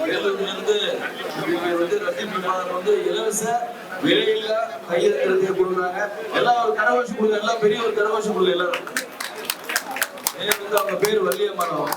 வேலூரிலிருந்து ரஞ்சித் பிரபாகர் இலவச விலையில கையெழுத்து கொடுக்குறாங்க. எல்லாம் ஒரு கரகோஷம் கொடுங்க, எல்லாம் பெரிய ஒரு கரகோஷம் கொடுங்க. எல்லாரும் அவங்க பேர் வள்ளியம்மானவன்.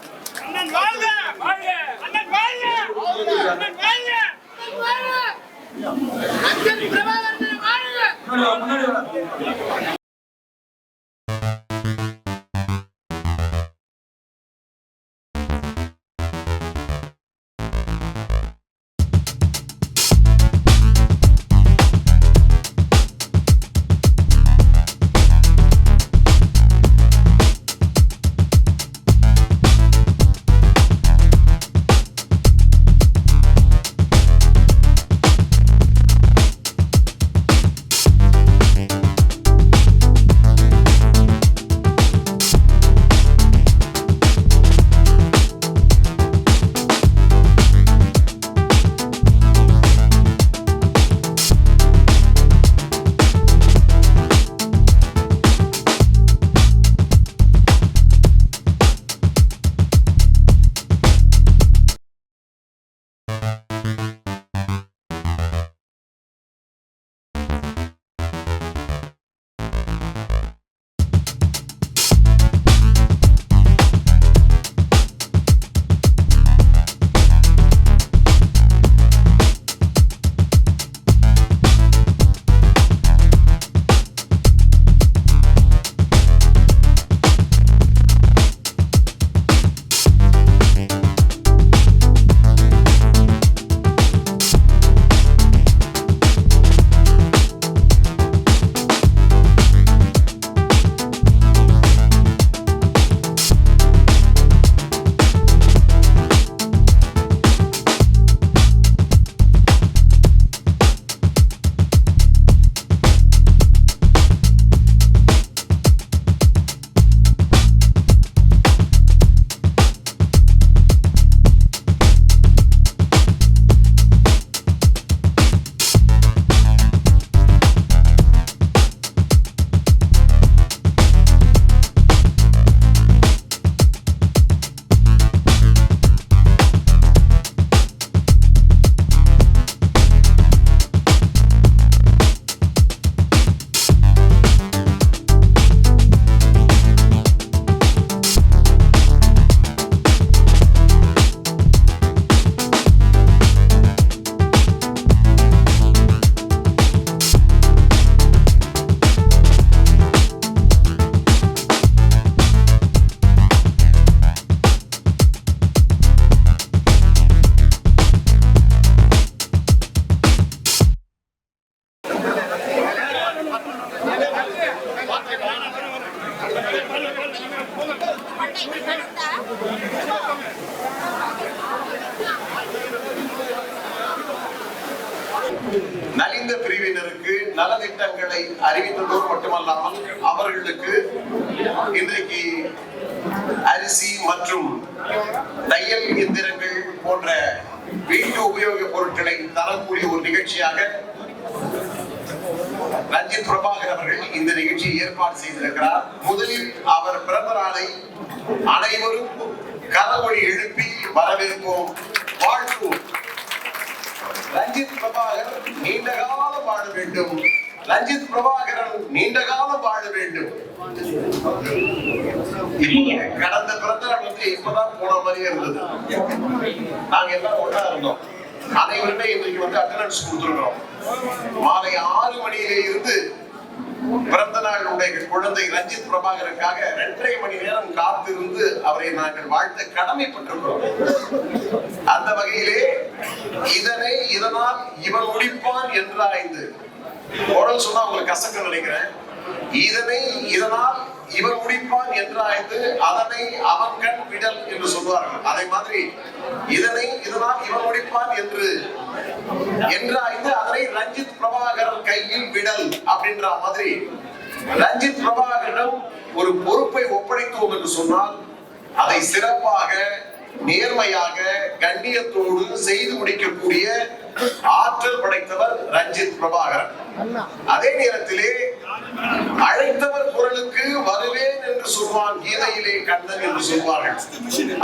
முன்னாடி நலிந்த பிரிவினருக்கு நலத்திட்டங்களை அறிவித்ததோடு மட்டுமல்லாமல் அவர்களுக்கு இன்றைக்கு அரிசி மற்றும் தையல் எந்திரங்கள் போன்ற வீட்டு உபயோக பொருட்களை தரக்கூடிய ஒரு நிகழ்ச்சியாக ரஞ்சித் பிரபாகர் அவர்கள் இந்த நிகழ்ச்சியை ஏற்பாடு செய்திருக்கிறார். முதலில் அவர் பிறந்த நாளை அனைவரும் கரவொலி எழுப்பி வரவேற்போம், வாழ்த்துவோம். ரஞ்சித் பிரபாகர் நீண்ட காலம் வாழ வேண்டும். ரஞ்சித் பிரபாகரன் நீண்ட காலம் வாழ வேண்டும். கடந்த பிறந்த நாள் இப்பதான் போன மாதிரியே இருந்தது. நாங்க எல்லாம் ஒன்றா இருந்தோம். அனைவருமே இன்றைக்கு அட்டெண்டன்ஸ் கொடுத்துருக்கோம். மாலை 6 மணியிலே இருந்து பிறந்த நாளுடைய குழந்தை ரஞ்சித் பிரபாகருக்காக 2.5 மணி நேரம் காத்திருந்து அவரை நாங்கள் வாழ்த்த கடமைப்பட்டிருக்கிறோம். அந்த வகையிலே இதனால் இவன் முடிப்பான் என்றாய்ந்து உடல் சொன்னா உங்களுக்கு கசக்க நினைக்கிறேன். இதனால் இவன் முடிப்பான் என்றாய்ந்து அதனை அவன் கண் விடல் என்று சொல்வார்கள். அதே மாதிரி இதனால் இவன் முடிப்பான் என்றாய்ந்து அதனை ரஞ்சித் பிரபாகர் கையில் விடல் அப்படின்ற மாதிரி ரஞ்சித் பிரபாகரிடம் ஒரு பொறுப்பை ஒப்படைத்தோம் என்று சொன்னால் அதை சிறப்பாக நேர்மையாக கண்ணியத்தோடு செய்து முடிக்கக்கூடிய ஆற்றல் படைத்தவர் ரஞ்சித் பிரபாகரன். அதே நேரத்திலே அழைத்தவர் குரலுக்கு வருவேன் என்று சொல்வான் கீதையிலே கண்ணன் என்று சொல்வார்கள்.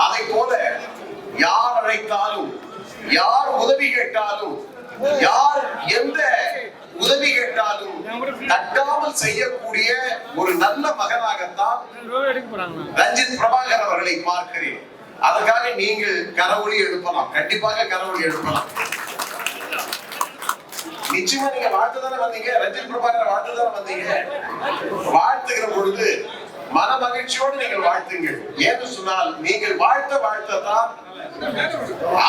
அதை போல யார் அழைத்தாலும், யார் உதவி கேட்டாலும், யார் எந்த உதவி கேட்டாலும் தட்டாமல் செய்யக்கூடிய ஒரு நல்ல மகனாகத்தான் ரஞ்சித் பிரபாகர் அவர்களை பார்க்கிறேன். அதற்காக நீங்கள் கரவொலி எழுப்பலாம், கண்டிப்பாக கரவொலி எழுப்பலாம். நிச்சயமா நீங்க வாழ்த்து தானே வந்தீங்க, ரஞ்சித் பிரபாகர் வாழ்த்து தானே வந்தீங்க. வாழ்த்துகிற பொழுது மன மகிழ்ச்சியோடு நீங்கள் வாழ்த்துங்கள். ஏன்னு சொன்னால் நீங்கள் வாழ்த்ததான்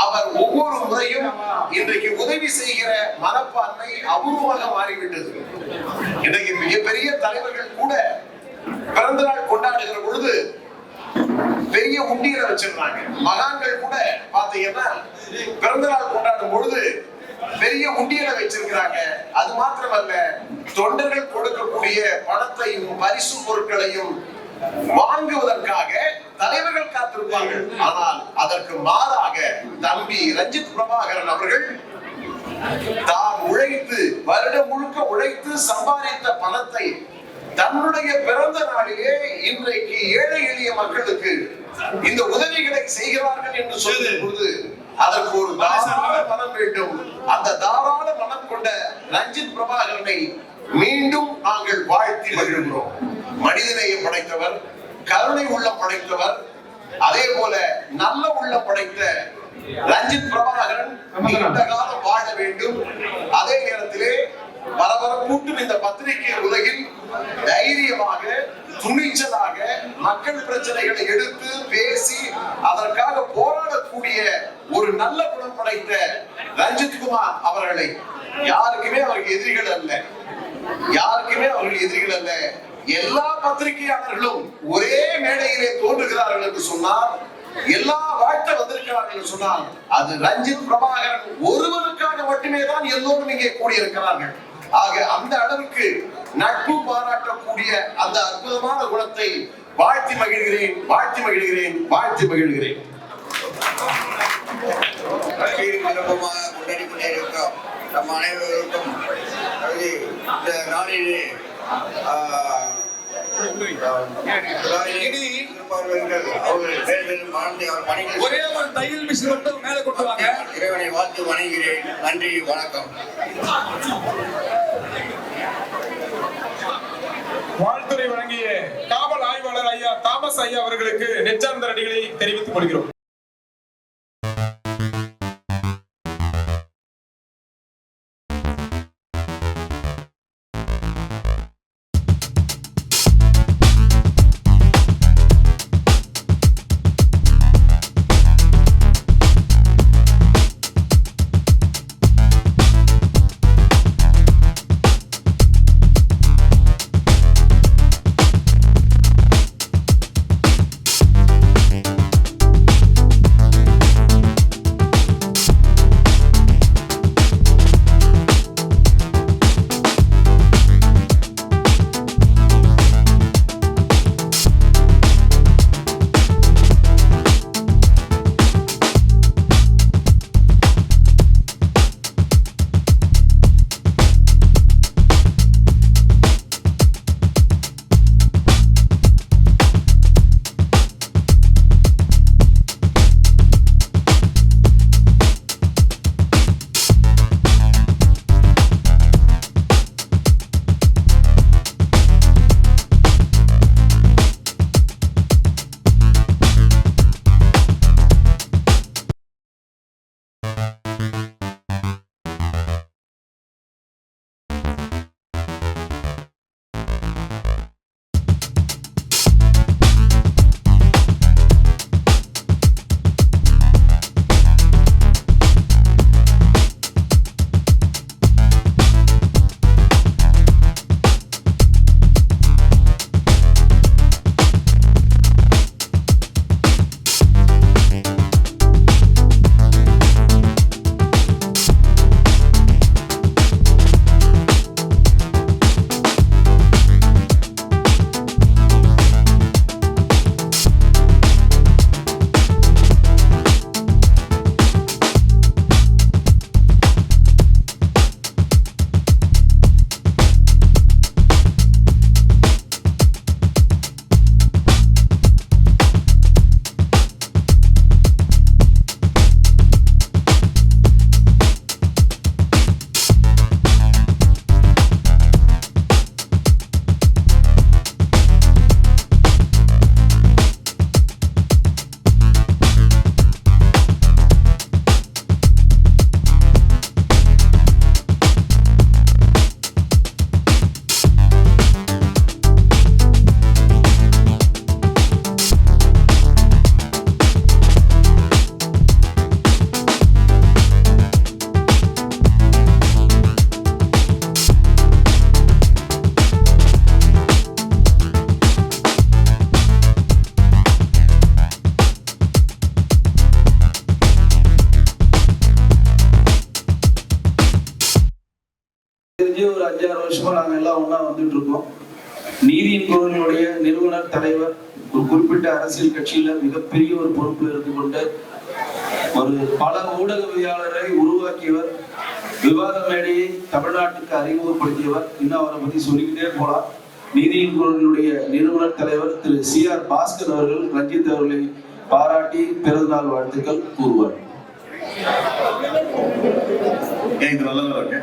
அவர் ஒவ்வொரு முறையும் இன்றைக்கு உதவி செய்கிற மனப்பான்மை அபூர்வமாக மாறிவிட்டது. இன்றைக்கு மிகப்பெரிய தலைவர்கள் கூட பிறந்த நாள் கொண்டாடுகிற பொழுது பெரிய உண்டியலை வச்சிருந்தாங்க. மகான்கள் கூட பாத்தீங்கன்னா பிறந்த நாள் கொண்டாடும் பொழுது பெரிய உண்டியலை வச்சிருக்கிறாங்க. அது மாத்திரமல்ல, தொண்டர்கள் கொடுக்கக்கூடிய பணத்தையும் பரிசு பொருட்களையும் வாங்குவதற்காக தலைவர்கள் காத்திருப்பார்கள். ஆனால் அதற்கு மாறாக தம்பி ரஞ்சித் பிரபாகரன் அவர்கள் தான் உழைத்து, வருடம் முழுக்க உழைத்து சம்பாதித்த பணத்தை தன்னுடைய பிறந்த நாளிலே இன்றைக்கு ஏழை எளிய மக்களுக்கு இந்த உதவிகளை செய்கிறார்கள் என்று சொல்லும் பொழுது அதற்கு ஒரு தாராள மனம் வேண்டும். அந்த தாராள மனம் கொண்ட ரஞ்சித் பிரபாகரனை மீண்டும் நாங்கள் வாழ்த்தி மகிழ்கிறோம். மனிதநேயம் படைத்தவர், கருணை உள்ளம் படைத்தவர், அதே போல நல்ல உள்ளம் படைத்த ரஞ்சித் பிரபாகரன் நீண்ட காலம் வாழ வேண்டும். அதே நேரத்திலே பரபரப்பூட்டும் இந்த பத்திரிகை உலகில் தைரியமாக, துணிச்சலாக மக்கள் பிரச்சனைகளை எடுத்து பேசி அதற்காக போராடக்கூடிய ஒரு நல்ல குணம் படைத்த ரஞ்சித் குமார் அவர்களை யாருக்குமே அவர்கள் எதிரிகள் அல்ல, யாருக்குமே அவர்கள் எதிரிகள் அல்ல. எல்லா பத்திரிகையாளர்களும் ஒரே மேடையிலே தோன்றுகிறார்கள் என்று சொன்னால், எல்லா வாழ்த்த வந்திருக்கிறார்கள் என்று சொன்னால், அது ரஞ்சித் பிரபாகரன் ஒருவருக்காக மட்டுமே தான் எல்லோரும் இங்கே கூடியிருக்கிறார்கள். ஆக அந்த அளவுக்கு நட்பு பாராட்டக்கூடிய அந்த அற்புதமான குணத்தை வாழ்த்தி மகிழ்கிறேன், வாழ்த்தி மகிழ்கிறேன், வாழ்த்தி மகிழ்கிறேன். கொண்டாடி கொண்டே இருக்கிறோம். நம் அனைவருக்கும் இந்த நாளிலே ஒரே ஒரு தையல் மிஷின் மட்டும் மேல கொண்டுவாங்க. இறைவனை வாழ்த்து வணங்குகிறேன். நன்றி, வணக்கம். வாழ்த்துறை வழங்கிய காவல் ஆய்வாளர் ஐயா தாமஸ் ஐயா அவர்களுக்கு நெஞ்சார்ந்த நன்றிகளை தெரிவித்துக் கொள்கிறோம். 5-6 வருஷமா நாங்க எல்லாம் ஒண்ணா வந்துட்டு இருக்கோம். நீதியின் குரலுடைய நிறுவனர் தலைவர், ஒரு குறிப்பிட்ட அரசியல் கட்சியில மிகப்பெரிய ஒரு பொறுப்பில் இருந்து கொண்டு ஒரு பல ஊடகவியலாளரை உருவாக்கியவர், விவாத மேடையை தமிழ்நாட்டுக்கு அறிமுகப்படுத்தியவர். இன்னும் அவரை பத்தி சொல்லிக்கிட்டே போலாம். நீதியின் குரலினுடைய நிறுவனர் தலைவர் திரு CR பாஸ்கர் அவர்கள் ரஞ்சித் அவர்களை பாராட்டி பிறந்தநாள் வாழ்த்துக்கள் கூறுவார். இது நல்லதா இருக்கு.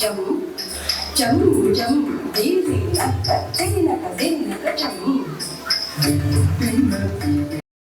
Jam